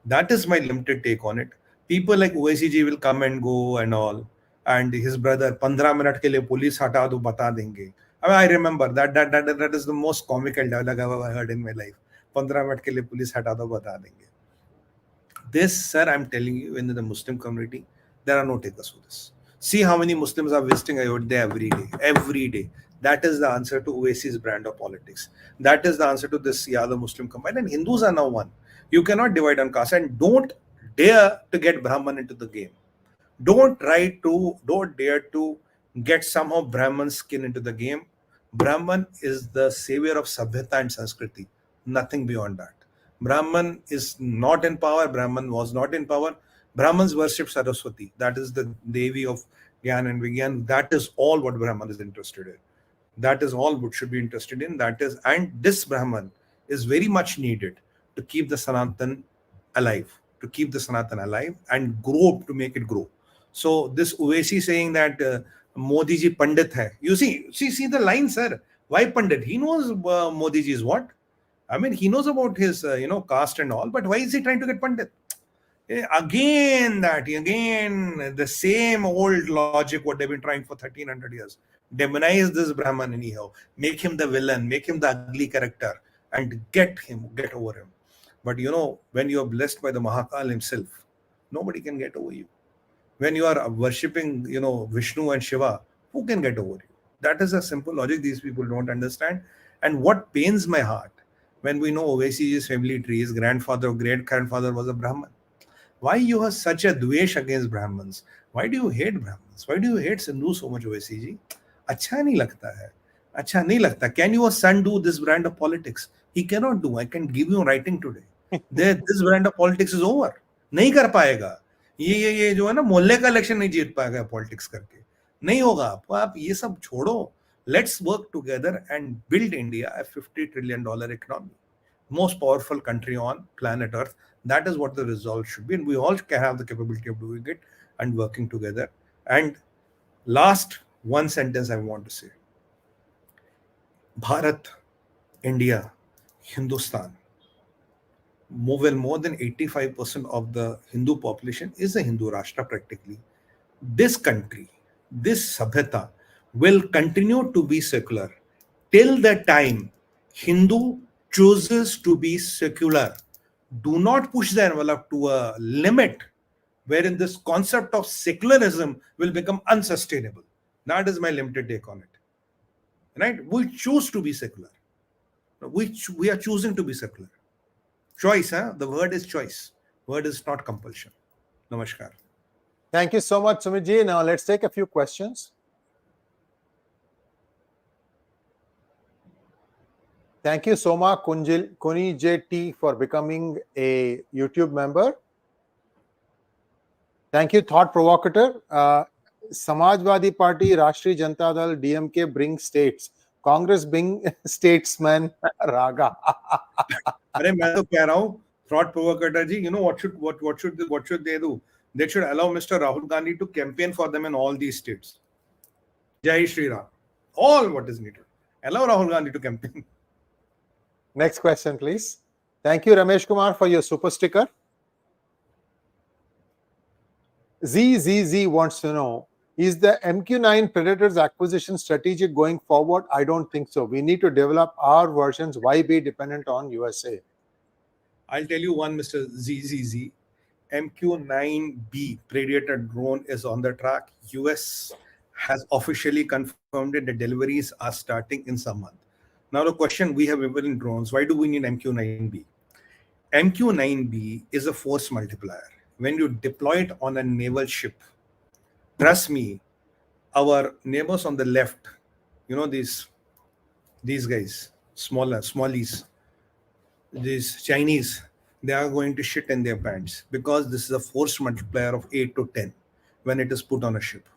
That is my limited take on it. People like Owaisi ji will come and go and all. And his brother, 15 minute ke liye police hata do bata denge. I remember that is the most comical dialogue I've ever heard in my life. 15 minute ke liye police hata do bata denge. This, sir, I'm telling you, in the Muslim community, there are no takers for this. See how many Muslims are visiting Ayodhya every day. Every day. That is the answer to Owaisi's brand of politics. That is the answer to this Yadav Muslim combine. And Hindus are now one. You cannot divide on caste. And don't dare to get Brahman into the game. Don't dare to get somehow Brahman's skin into the game. Brahman is the savior of Sabhyata and Sanskriti. Nothing beyond that. Brahman is not in power. Brahman was not in power. Brahmans worship Saraswati. That is the Devi of Gyan and Vigyan. That is all what Brahman is interested in. That is all what should be interested in. And this Brahman is very much needed to keep the Sanatan alive, and grow, to make it grow. So this Owaisi saying that Modi ji Pandit hai. You see the line, sir. Why Pandit? He knows Modi ji is what? I mean, he knows about his, caste and all, but why is he trying to get Pandit? Again, the same old logic, what they've been trying for 1300 years. Demonize this Brahman anyhow. Make him the villain, make him the ugly character, and get over him. But when you are blessed by the Mahakal himself, nobody can get over you. When you are worshipping, Vishnu and Shiva, who can get over you? That is a simple logic these people don't understand. And what pains my heart, when we know Owaisi's family tree, his grandfather or great-grandfather was a Brahman. Why you have such a dvesh against Brahmins? Why do you hate Brahmins? Why do you hate Sindhu so much, Owaisi ji? Acha nahi lagta. Can your son do this brand of politics? He cannot do. I can give you writing today. This brand of politics is over. नहीं कर पाएगा. ये जो है ना मोहल्ले का election नहीं जीत पाएगा पॉलिटिक्स करके. नहीं होगा. आप ये सब छोड़ो. Let's work together and build India a $50 trillion economy. Most powerful country on planet Earth. That is what the result should be. And we all can have the capability of doing it and working together. And last one sentence I want to say. Bharat, India, Hindustan. More than 85% of the Hindu population is a Hindu Rashtra practically. This country, this Sabhyata will continue to be secular till the time Hindu chooses to be secular. Do not push the envelope to a limit wherein this concept of secularism will become unsustainable. That is my limited take on it. Right? We choose to be secular. We are choosing to be secular. Choice, huh? The word is choice. Word is not compulsion. Namaskar. Thank you so much, Sumit ji. Now let's take a few questions. Thank you, Soma Kuni JT, for becoming a YouTube member. Thank you, Thought Provocateur. Samajwadi Party, Rashtriya Janata Dal, DMK bring states. Congress bring statesman, RaGa. अरे मैं तो कह रहा हूँ, Thought Provocateur ji, what should they do? They should allow Mr. Rahul Gandhi to campaign for them in all these states. Jai Shri Ram. All what is needed. Allow Rahul Gandhi to campaign. Next question, please. Thank you, Ramesh Kumar, for your super sticker. ZZZ wants to know, is the MQ-9 Predators acquisition strategic going forward? I don't think so. We need to develop our versions. Why be dependent on USA? I'll tell you one, Mr. ZZZ. MQ-9B Predator drone is on the track. US has officially confirmed it. The deliveries are starting in some month. Now the question, we have even drones. Why do we need MQ-9B? MQ-9B is a force multiplier. When you deploy it on a naval ship, trust me, our neighbors on the left, these guys, smallies, these Chinese, they are going to shit in their pants, because this is a force multiplier of 8 to 10 when it is put on a ship.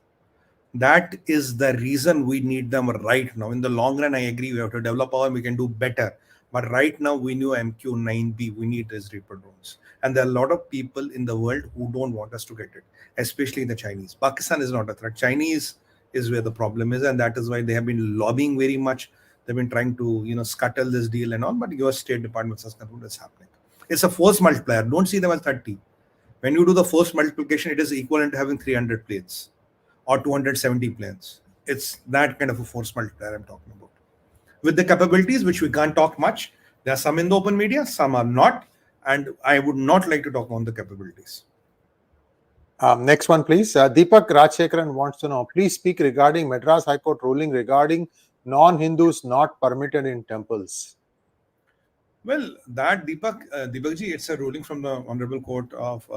That is the reason we need them right now. In the long run, I agree, we have to develop our, we can do better. But right now, we need MQ-9B, we need these Reaper drones. And there are a lot of people in the world who don't want us to get it, especially the Chinese. Pakistan is not a threat. Chinese is where the problem is, and that is why they have been lobbying very much. They've been trying to, scuttle this deal and all, but US State Department says nothing is happening. It's a force multiplier. Don't see them as 30. When you do the force multiplication, it is equivalent to having 300 planes or 270 planes. It's that kind of a force multiplier I'm talking about. With the capabilities, which we can't talk much, there are some in the open media, some are not, and I would not like to talk on the capabilities. Next one, please. Deepak Rajshekharan wants to know, please speak regarding Madras High Court ruling regarding non-Hindus not permitted in temples. Well, that Deepak ji, it's a ruling from the Honorable Court of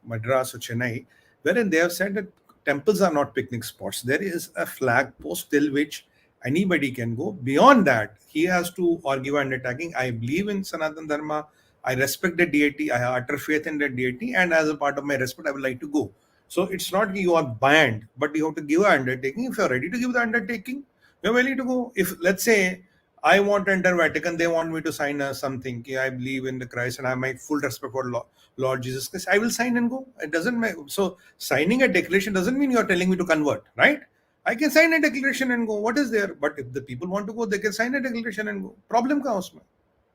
Madras or Chennai, wherein they have said that temples are not picnic spots. There is a flag post till which anybody can go. Beyond that, he has to argue undertaking. I believe in Sanatan Dharma. I respect the deity. I have utter faith in the deity, and as a part of my respect, I would like to go. So it's not you are banned, but you have to give an undertaking. If you're ready to give the undertaking, you're willing to go. If, let's say, I want to enter Vatican, they want me to sign something. I believe in the Christ and I have my full respect for Lord Jesus Christ. I will sign and go. It doesn't matter. So signing a declaration doesn't mean you're telling me to convert, right? I can sign a declaration and go. What is there? But if the people want to go, they can sign a declaration and go. Problem ka usme?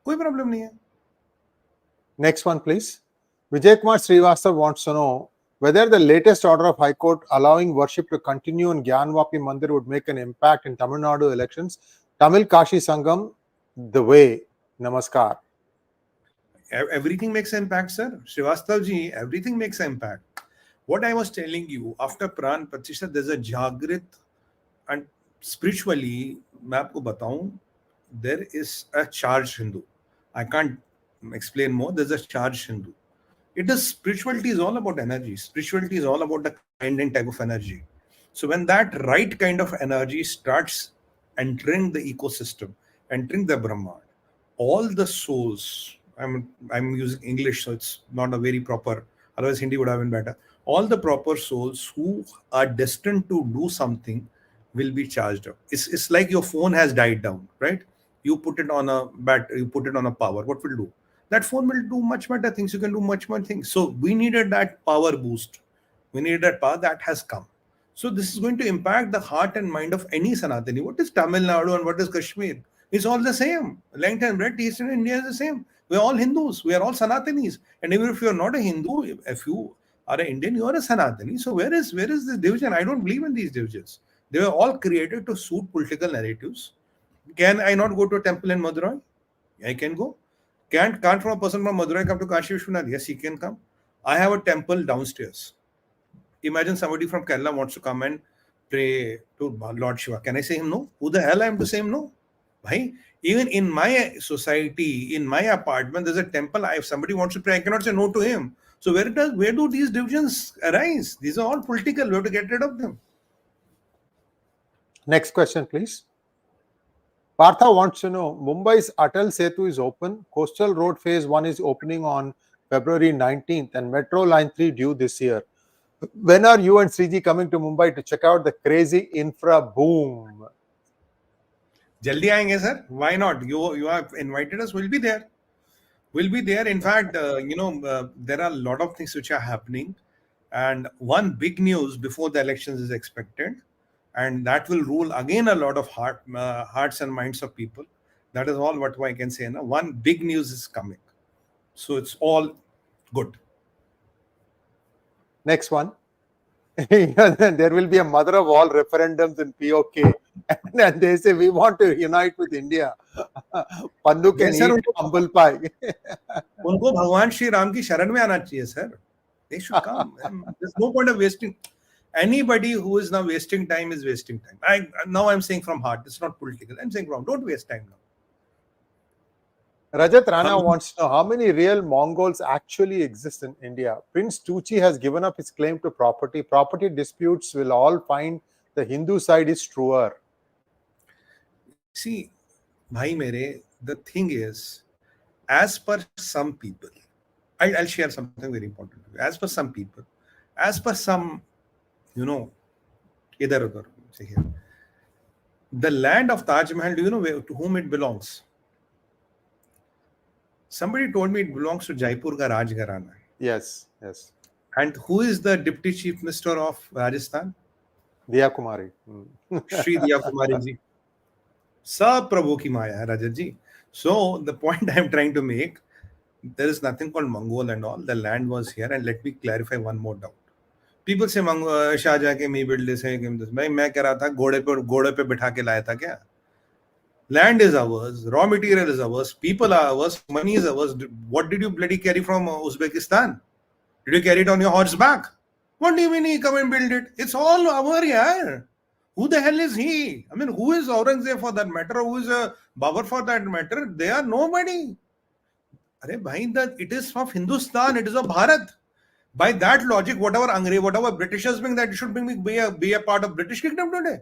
Koi problem nahi hai. Next one, please. Vijay Kumar Srivastava wants to know whether the latest order of High Court allowing worship to continue in Gyanvapi Mandir would make an impact in Tamil Nadu elections. Tamil Kashi Sangam, 𝗒𝙗𝘗. Namaskar. Everything makes an impact, sir. Srivastava ji, everything makes an impact. What I was telling you, after Pran Pratishtha, there's a Jagrit, and spiritually, मैं आपको बताऊं, there is a charged Hindu. I can't explain more. There's a charged Hindu. It is, spirituality is all about energy. Spirituality is all about the kind and type of energy. So when that right kind of energy starts entering the ecosystem, entering the Brahman, all the souls, I'm using English, so it's not a very proper, otherwise Hindi would have been better. All the proper souls who are destined to do something will be charged up. It's like your phone has died down, right? You put it on a battery, you put it on a power. What will do? That phone will do much better things. You can do much more things. So we needed that power boost. We needed that power that has come. So this is going to impact the heart and mind of any Sanatani. What is Tamil Nadu and what is Kashmir? It's all the same. Length and breadth, Eastern India is the same. We're all Hindus. We are all Sanatanis. And even if you're not a Hindu, if you are an Indian, you are a Sanatani. So where is this division? I don't believe in these divisions. They were all created to suit political narratives. Can I not go to a temple in Madurai? I can go. Can't from a person from Madurai come to Kashi Vishwanath? Yes, he can come. I have a temple downstairs. Imagine somebody from Kerala wants to come and pray to Lord Shiva. Can I say him no? Who the hell I am to say him no? Bhai, even in my society, in my apartment, there's a temple. If somebody wants to pray, I cannot say no to him. So where do these divisions arise? These are all political. We have to get rid of them. Next question, please. Partha wants to know, Mumbai's Atal Setu is open. Coastal Road Phase 1 is opening on February 19th and Metro Line 3 due this year. When are you and Sree coming to Mumbai to check out the crazy infra boom? Jaldi aayenge, sir. Why not? You have invited us. We'll be there. We'll be there. In fact, there are a lot of things which are happening. And one big news before the elections is expected. And that will rule again a lot of hearts and minds of people. That is all what I can say. Now, one big news is coming. So it's all good. Next one. There will be a mother of all referendums in POK. And they say, we want to unite with India. Pandu can eat humble pie. उनको भगवान श्री राम की शरण में आना चाहिए, sir. They should come. There's no point of wasting. Anybody who is now wasting time is wasting time. Now I'm saying from heart. It's not political. I'm saying from, don't waste time now. Rajat Rana wants to know how many real Mongols actually exist in India. Prince 𝗒𝙗𝘗 has given up his claim to property. Property disputes will all find the Hindu side is truer. See, bhai mere, the thing is, as per some people, I'll share something very important. As per some people, as per some, idhar udhar, say here, the land of Taj Mahal, do you know to whom it belongs? Somebody told me it belongs to Jaipur ka Rajgharana. Yes. And who is the Deputy Chief Minister of Rajasthan? Diya Kumari. Sree Iyer App ji. Sab Prabhu ki maya, Rajat ji. So the point I'm trying to make, there is nothing called Mongol and all. The land was here, and let me clarify one more doubt. People say Shahjahan ke me build this hai, मैं कह रहा था घोड़े पे बिठा के लाया था क्या? Land is ours, raw material is ours, people are ours, money is ours. What did you bloody carry from Uzbekistan? Did you carry it on your horse's back? What do you mean he come and build it? It's all our yaar. Who the hell is he? I mean, who is Aurangzeb for that matter? Who is Babur for that matter? They are nobody. Arey bhai, that it is of Hindustan, it is of Bharat. By that logic, whatever Britishers being, that should be a part of British kingdom today.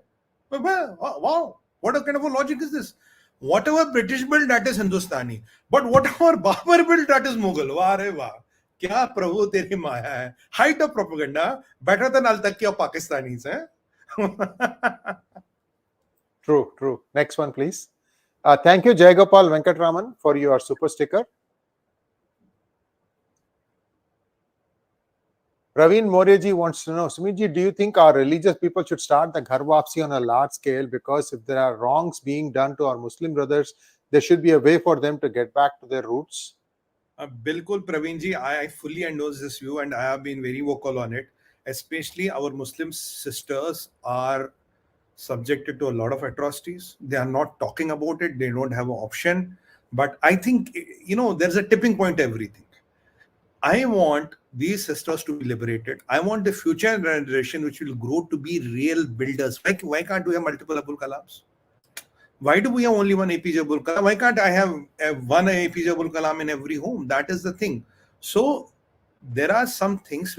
Wow, what kind of a logic is this? Whatever British built, that is Hindustani. But whatever Babur built, that is Mughal. Wah re wah. Kya prabhu teri maya hai. Height of propaganda, better than al-Taqi of Pakistanis. True. Next one, please. Thank you, Jayagopal Venkatraman, for your super sticker. Praveen Moryaji wants to know, Sumitji, do you think our religious people should start the ghar wapsi on a large scale? Because if there are wrongs being done to our Muslim brothers, there should be a way for them to get back to their roots. Bilkul, Praveenji, I fully endorse this view and I have been very vocal on it. Especially our Muslim sisters are subjected to a lot of atrocities. They are not talking about it. They don't have an option. But I think, there's a tipping point to everything. I want these sisters to be liberated. I want the future generation which will grow to be real builders. Why can't we have multiple Abul Kalams? Why do we have only one APJ Abul Kalam? Why can't I have one APJ Abul Kalam in every home? That is the thing. So there are some things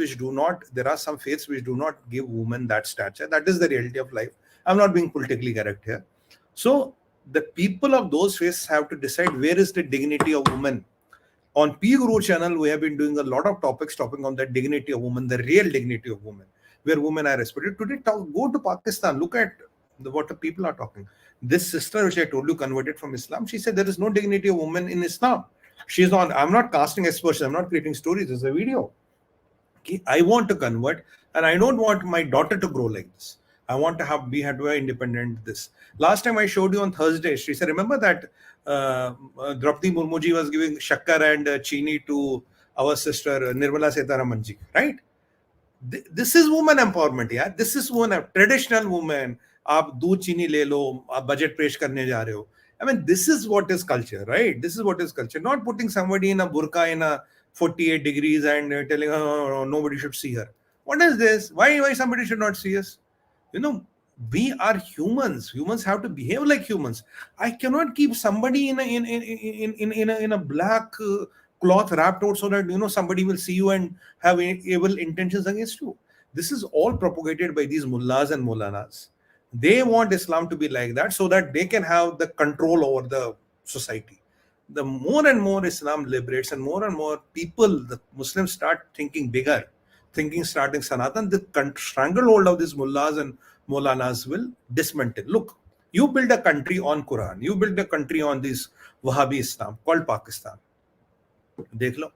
there are some faiths which do not give women that stature. That is the reality of life. I'm not being politically correct here. So the people of those faiths have to decide where is the dignity of women. On PGurus channel, we have been doing a lot of topics talking on the dignity of women, the real dignity of women, where women are respected. Today, go to Pakistan, look at what the people are talking. This sister, which I told you, converted from Islam, she said there is no dignity of women in Islam. She's on. I'm not casting aspersions. I'm not creating stories. It's a video. Okay, I want to convert, and I don't want my daughter to grow like this. I want to be independent. This last time I showed you on Thursday, she said, remember that Draupadi Murmuji was giving shakkar and chini to our sister Nirmala Sitharaman ji, right? This is woman empowerment, yeah. This is traditional woman. आप दूध चीनी ले लो, आप budget पेश करने जा रहे हो. I mean, this is what is culture, right? This is what is culture. Not putting somebody in a burqa in a 48 degrees and telling her, oh, nobody should see her. What is this? Why somebody should not see us? We are humans. Humans have to behave like humans. I cannot keep somebody in a black cloth wrapped out so that somebody will see you and have evil intentions against you. This is all propagated by these mullahs and maulanas. They want Islam to be like that so that they can have the control over the society. The more and more Islam liberates and more people, the Muslims start thinking bigger, starting Sanatan, the stranglehold of these mullahs and maulanas will dismantle. Look, you build a country on Quran, you build a country on this Wahhabi Islam called Pakistan. Dekh lo.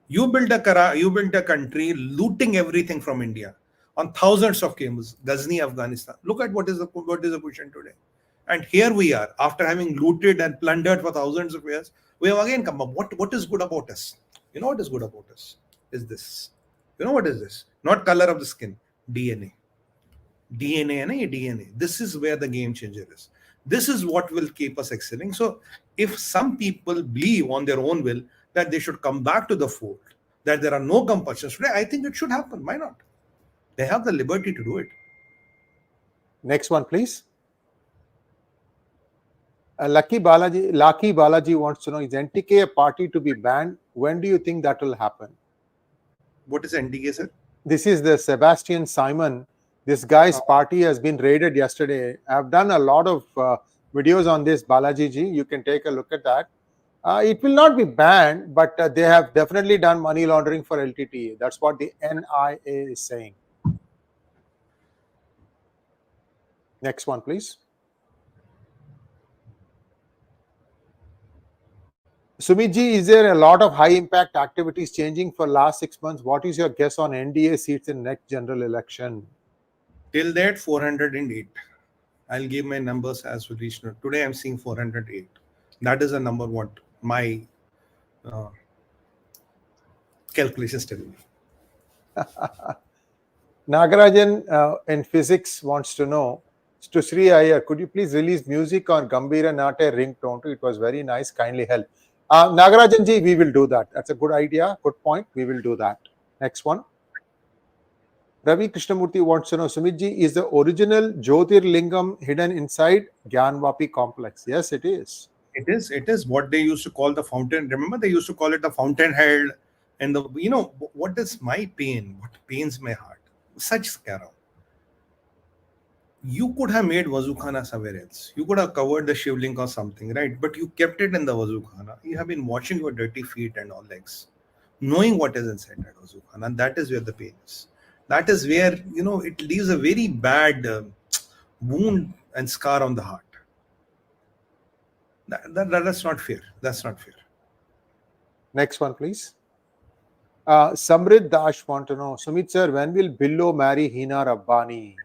You build a country looting everything from India on thousands of kilometers, Ghazni, Afghanistan. Look at what is the position today. And here we are, after having looted and plundered for thousands of years, we have again come up. What is good about us? You know what is good about us? Is this. You know what is this? Not color of the skin, DNA. DNA. This is where the game changer is. This is what will keep us excelling. So if some people believe on their own will that they should come back to the fold, that there are no compulsions today, I think it should happen. Why not? They have the liberty to do it. Next one, please. Lucky Balaji wants to know, is NTK a party to be banned? When do you think that will happen? What is NTK, sir? This is the Sebastian Simon. This guy's party has been raided yesterday. I've done a lot of videos on this, Balaji ji. You can take a look at that. It will not be banned, but they have definitely done money laundering for LTTE. That's what the NIA is saying. Next one, please. Sumitji, is there a lot of high impact activities changing for last 6 months? What is your guess on NDA seats in next general election? Till that, 408. I'll give my numbers as we reach. Today I'm seeing 408. That is a number what my calculations tell me. Nagarajan in physics wants to know, to Sree Iyer, could you please release music on Gambeera Naattai ringtone? It was very nice. Kindly help. Nagarajan ji, we will do that. That's a good idea. Good point. We will do that. Next one. Ravi Krishnamurthy wants to know, Sumitji, is the original Jyotirlingam hidden inside Gyanvapi complex? Yes, it is. It is what they used to call the fountain. Remember, they used to call it the fountainhead. And what is my pain? What pains my heart? Such scare. You could have made Wazukhana somewhere else. You could have covered the Shivlinga or something, right? But you kept it in the Wazukhana. You have been washing your dirty feet and all legs, knowing what is inside that Wazukhana. And that is where the pain is. That is where, it leaves a very bad wound and scar on the heart. That's not fair. That's not fair. Next one, please. Samrid Dash want to know, Sumit sir, when will Billo marry Hina Rabbani?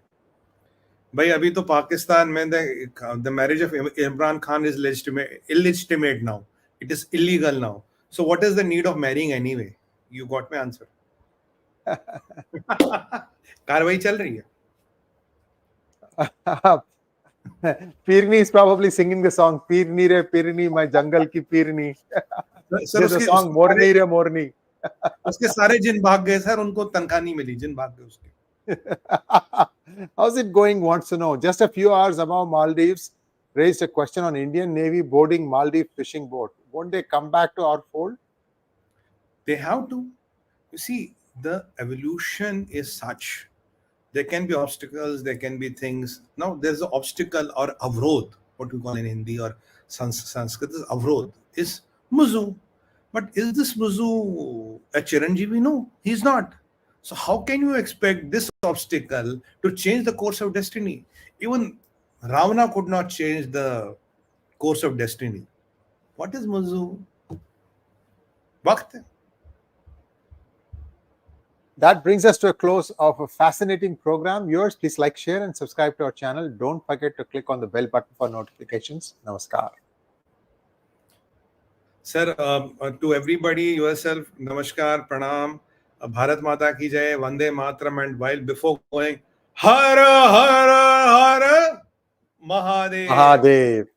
Bhai, abhi to Pakistan mein the marriage of Imran Khan is illegitimate now. It is illegal now. So what is the need of marrying anyway? You got my answer. कार्रवाई चल रही है. Pirni is probably singing the song Pirni re Pirni, my jungle ki Pirni. There's a song Morni re Morni. उसके सारे जिन भाग गए sir, उनको तनख्वाह नहीं मिली, जिन भाग गए उसके. How's it going? Wants to know. Just a few hours above Maldives raised a question on Indian Navy boarding Maldives fishing boat. Won't they come back to our fold? They have to. You see, the evolution is such. There can be obstacles, there can be things. Now, there's an obstacle or avrodh, what we call in Hindi or Sanskrit is avrodh, is Muzu. But is this Muzu a Chiranjeevi? No, he's not. So how can you expect this obstacle to change the course of destiny? Even Ravana could not change the course of destiny. What is Muzu? Waqt. That brings us to a close of a fascinating program. Viewers, please like, share and subscribe to our channel. Don't forget to click on the bell button for notifications. Namaskar. Sir, to everybody, yourself, namaskar, pranam, Bharat Mata ki jai, Vande Mataram, and while before going, Hara Hara Hara Mahadev. Mahadev.